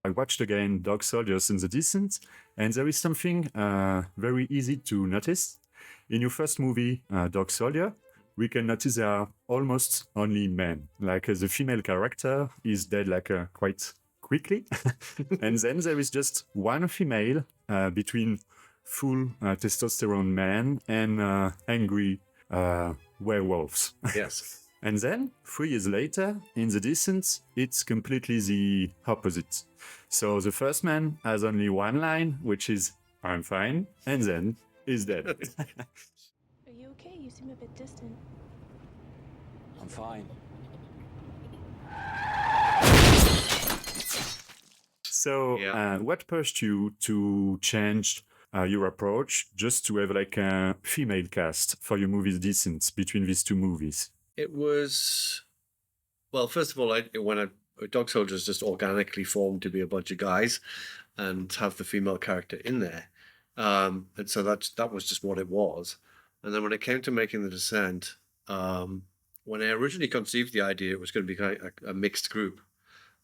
I watched again Dog Soldiers and The Descent, and there is something very easy to notice. In your first movie, Dog Soldier, we can notice there are almost only men. Like the female character is dead like quite quickly. And then there is just one female between full testosterone men and angry werewolves. Yes. And then 3 years later, in The Descent, it's completely the opposite. So the first man has only one line, which is, I'm fine, and then he's dead. Are you okay? You seem a bit distant. I'm fine. So what pushed you to change your approach just to have like a female cast for your movie Descent between these two movies? It was, well, first of all, Dog Soldiers just organically formed to be a bunch of guys and have the female character in there. And so that was just what it was. And then when it came to making The Descent, when I originally conceived the idea, it was going to be kind of a mixed group.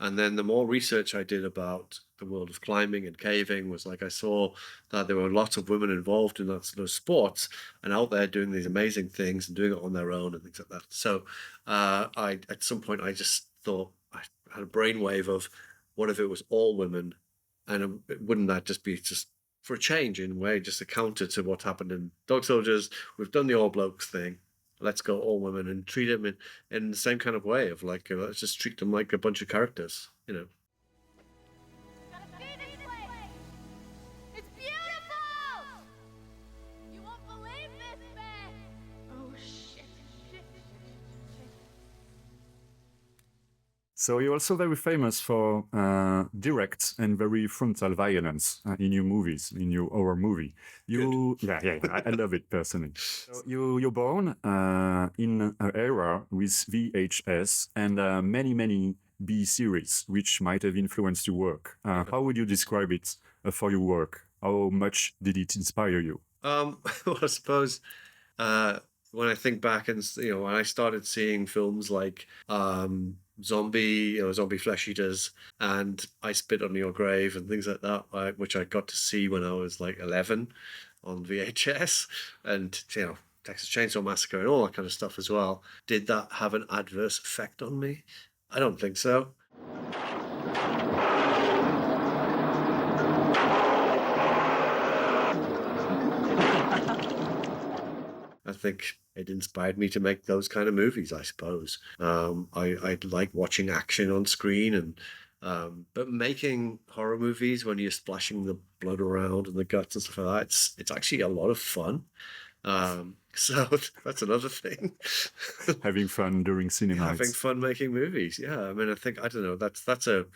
And then the more research I did about the world of climbing and caving was like I saw that there were lots of women involved in those sports and out there doing these amazing things and doing it on their own and things like that. So at some point I just thought, I had a brainwave of what if it was all women, and wouldn't that just be just for a change in a way, just a counter to what happened in Dog Soldiers? We've done the all blokes thing. Let's go all women and treat them in the same kind of way of like, let's just treat them like a bunch of characters, you know. It's beautiful! You won't believe this, man! Oh, shit. So you're also very famous for direct and very frontal violence in your movies, in your horror movie. I love it personally. So you're born in an era with VHS and many B series, which might have influenced your work. How would you describe it for your work? How much did it inspire you? Well, I suppose when I think back and when I started seeing films like zombie flesh eaters and I Spit on Your Grave and things like that, which I got to see when I was like 11 on VHS, and Texas Chainsaw Massacre and all that kind of stuff as well. Did that have an adverse effect on me? I don't think so. I think it inspired me to make those kind of movies, I suppose. I like watching action on screen, and but making horror movies when you're splashing the blood around and the guts and stuff like that, it's actually a lot of fun. So that's another thing. Having fun during cinema. Having fun making movies, yeah. I mean, I don't know, that's a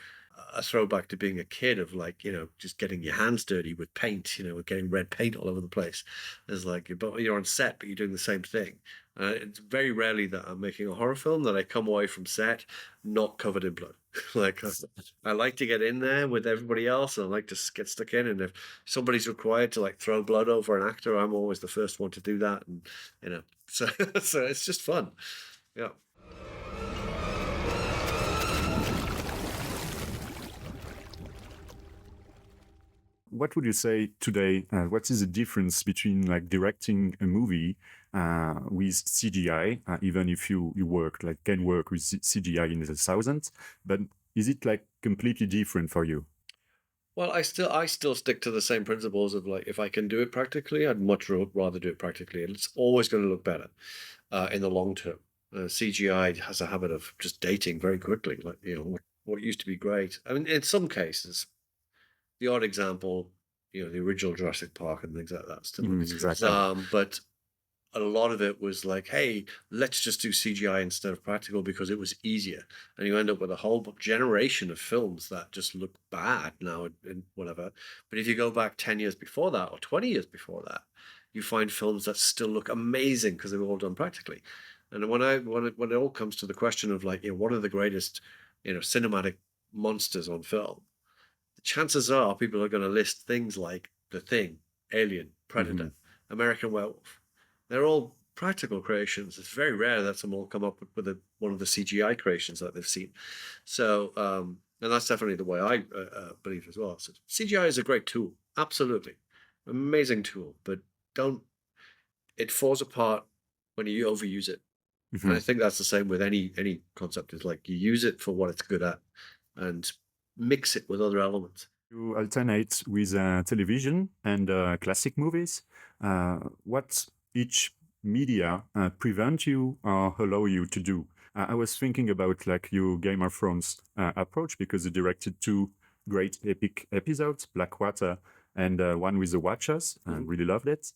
throwback to being a kid of like, just getting your hands dirty with paint, getting red paint all over the place. It's like, but you're on set, but you're doing the same thing. It's very rarely that I'm making a horror film that I come away from set not covered in blood. Like I like to get in there with everybody else, and I like to get stuck in. And if somebody's required to like throw blood over an actor, I'm always the first one to do that. And so it's just fun. Yeah. What would you say today? What is the difference between like directing a movie with CGI, even if you can work with CGI in the thousands, but is it like completely different for you? Well, I still stick to the same principles of like, if I can do it practically, I'd much rather do it practically. And it's always going to look better in the long term. CGI has a habit of just dating very quickly. Like, what used to be great. I mean, in some cases, the odd example, the original Jurassic Park and things like that still. Exactly. But a lot of it was like, hey, let's just do CGI instead of practical because it was easier. And you end up with a whole generation of films that just look bad now and whatever. But if you go back 10 years before that or 20 years before that, you find films that still look amazing because they were all done practically. And when it all comes to the question of like, what are the greatest, cinematic monsters on film? The chances are people are going to list things like The Thing, Alien, Predator, American Werewolf. They're all practical creations. It's very rare that someone will come up with one of the CGI creations that they've seen. So And that's definitely the way I believe as well. So CGI is a great tool, absolutely, amazing tool, but it falls apart when you overuse it. And I think that's the same with any concept. Is like you use it for what it's good at, and mix it with other elements. You alternate with television and classic movies. What each media prevent you or allow you to do? I was thinking about like your Game of Thrones approach, because you directed 2 great epic episodes, Blackwater and one with the Watchers. I really loved it.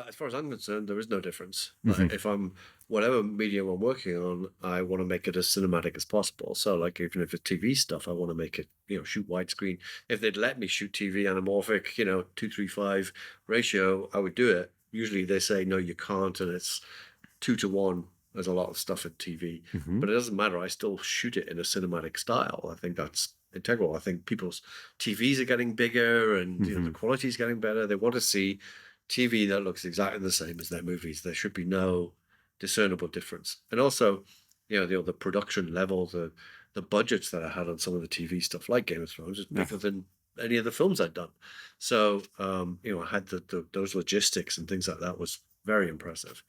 As far as I'm concerned, there is no difference. Like, if I'm whatever medium I'm working on, I want to make it as cinematic as possible. So, like, even if it's TV stuff, I want to make it, shoot widescreen. If they'd let me shoot TV anamorphic, 2:3:5 ratio, I would do it. Usually, they say no, you can't, and it's 2:1. There's a lot of stuff at TV, but it doesn't matter. I still shoot it in a cinematic style. I think that's integral. I think people's TVs are getting bigger, and the quality is getting better. They want to see TV that looks exactly the same as their movies. There should be no discernible difference. And also, the production level, the budgets that I had on some of the TV stuff like Game of Thrones is bigger than any of the films I'd done. So, I had those logistics and things like that was very impressive.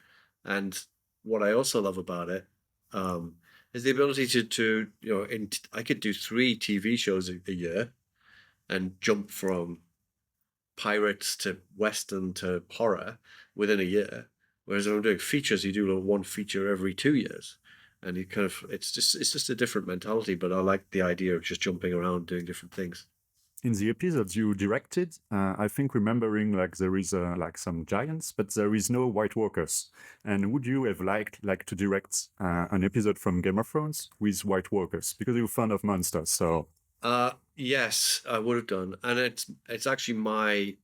And what I also love about it is the ability to I could do 3 TV shows a year and jump from pirates to western to horror within a year, whereas when I'm doing features, you do 1 feature every 2 years, and you kind of it's just a different mentality. But I like the idea of just jumping around doing different things. In the episodes you directed, I think remembering like there is like some giants, but there is no White Walkers. And would you have liked like to direct an episode from Game of Thrones with White Walkers, because you're fond of monsters? So yes, I would have done, and it's actually my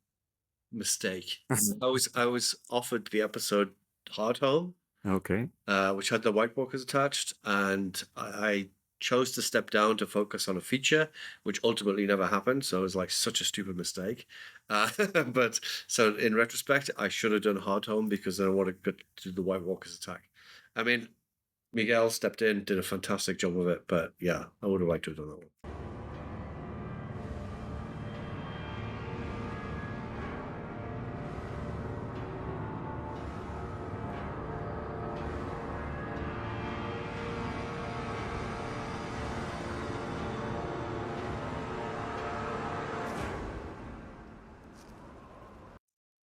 mistake. I was offered the episode Hard Home, okay. which had the White Walkers attached, and I chose to step down to focus on a feature, which ultimately never happened. So it was like such a stupid mistake. But so in retrospect, I should have done Hard Home, because then I would have got to the White Walkers attack. I mean, Miguel stepped in, did a fantastic job of it, but yeah, I would have liked to have done that one.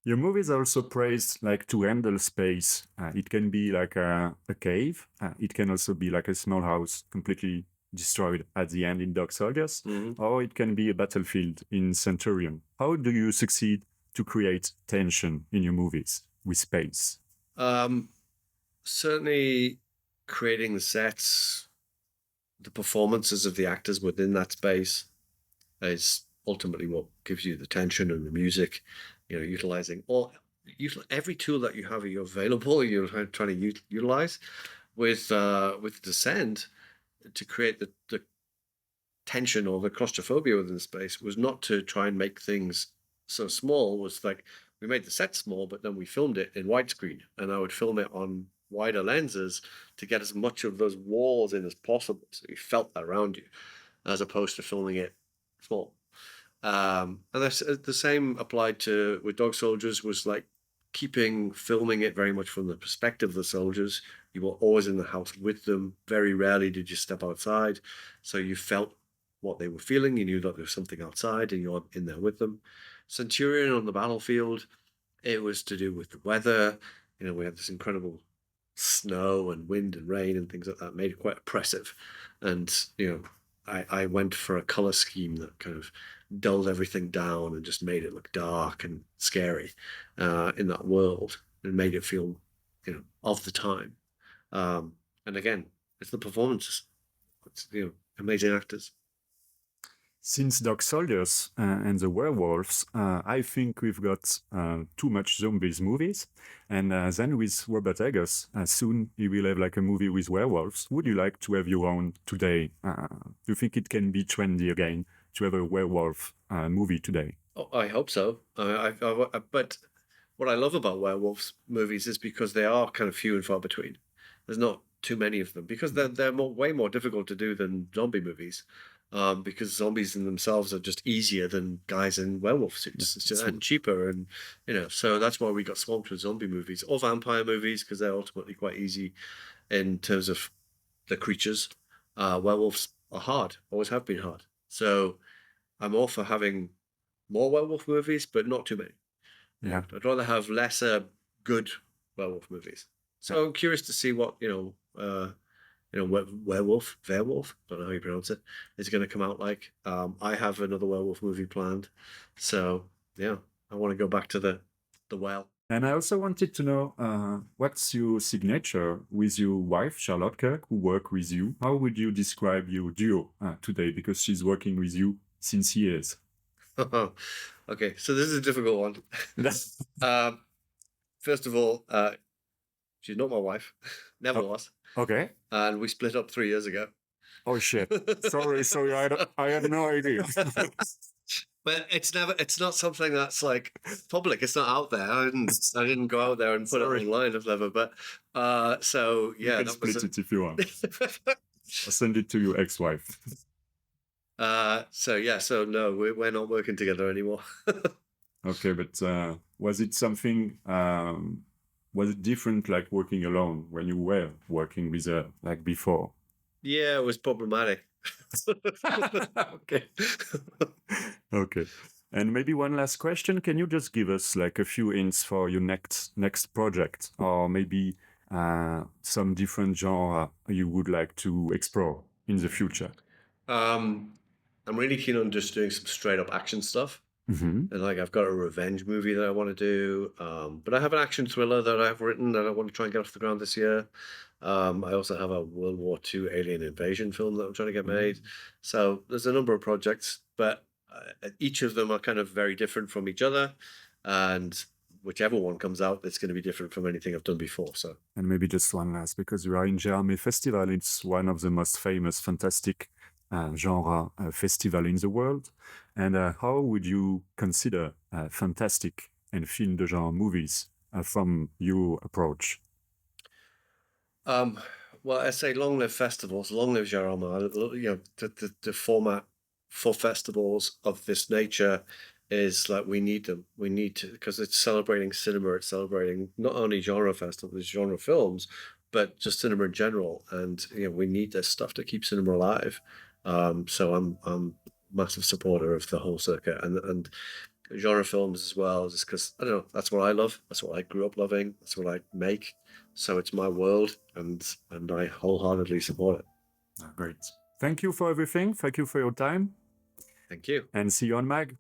Your movies are also praised like to handle space. It can be like a cave. It can also be like a small house completely destroyed at the end in Dog Soldiers, or it can be a battlefield in Centurion. How do you succeed to create tension in your movies with space? Certainly creating the sets, the performances of the actors within that space is ultimately what gives you the tension, and the music, utilizing every tool that you have available, you're trying to utilize with Descent to create the tension or the claustrophobia within the space. Was not to try and make things so small. Was like we made the set small, but then we filmed it in widescreen, and I would film it on wider lenses to get as much of those walls in as possible, so you felt that around you, as opposed to filming it small. And that's the same applied to with Dog Soldiers. Was like filming it very much from the perspective of the soldiers. You were always in the house with them. Very rarely did you step outside, so you felt what they were feeling. You knew that there was something outside, and you're in there with them. Centurion on the battlefield, it was to do with the weather. We had this incredible snow and wind and rain and things like that, made it quite oppressive. And I went for a color scheme that kind of dulled everything down and just made it look dark and scary in that world, and made it feel, of the time. And again, it's the performances. It's, amazing actors. Since Dog Soldiers and the werewolves, I think we've got too much zombies movies. And then with Robert Eggers, soon he will have like a movie with werewolves. Would you like to have your own today? Do you think it can be trendy again to have a werewolf movie today? Oh, I hope so. But what I love about werewolves movies is because they are kind of few and far between. There's not too many of them because they're way more difficult to do than zombie movies. Because zombies in themselves are just easier than guys in werewolf suits. It's just, and cheaper, and so that's why we got swamped with zombie movies or vampire movies, because they're ultimately quite easy in terms of the creatures. Werewolves are hard, always have been hard. So I'm all for having more werewolf movies, but not too many. Yeah. I'd rather have lesser good werewolf movies. So I'm curious to see what werewolf, I don't know how you pronounce it, is going to come out like. I have another werewolf movie planned. So, yeah, I want to go back to the well. And I also wanted to know what's your signature with your wife, Charlotte Kirk, who work with you? How would you describe your duo today? Because she's working with you since years. Okay, so this is a difficult one. First of all, she's not my wife, never was. Okay. And we split up 3 years ago. Oh shit! Sorry, I had no idea. But it's not something that's like public. It's not out there. I didn't go out there and put it online or whatever. But so yeah, you can split it if you want. I'll send it to your ex-wife. So no, we're not working together anymore. Okay, but was it something? Was it different, like working alone when you were working with her, like before? Yeah, it was problematic. Okay. Okay. And maybe one last question. Can you just give us like a few hints for your next project, or maybe some different genre you would like to explore in the future? I'm really keen on just doing some straight up action stuff. Mm-hmm. And like I've got a revenge movie that I want to do, but I have an action thriller that I've written that I want to try and get off the ground this year. I also have a World War II alien invasion film that I'm trying to get made. So there's a number of projects, but each of them are kind of very different from each other, and whichever one comes out, it's going to be different from anything I've done before. So, and maybe just one last, because you are in Gérardmer Festival. It's one of the most famous, fantastic genre festival in the world. And how would you consider fantastic and film de genre movies from your approach? Well, I say long live festivals, long live Gérardmer. The format for festivals of this nature is like we need them. We need to, because it's celebrating cinema. It's celebrating not only genre festivals, genre films, but just cinema in general. And we need this stuff to keep cinema alive. So I'm massive supporter of the whole circuit and genre films as well, just because I don't know, that's what I love. That's what I grew up loving. That's what I make. So it's my world, and I wholeheartedly support it. Great. Thank you for everything. Thank you for your time. Thank you. And see you on MAG.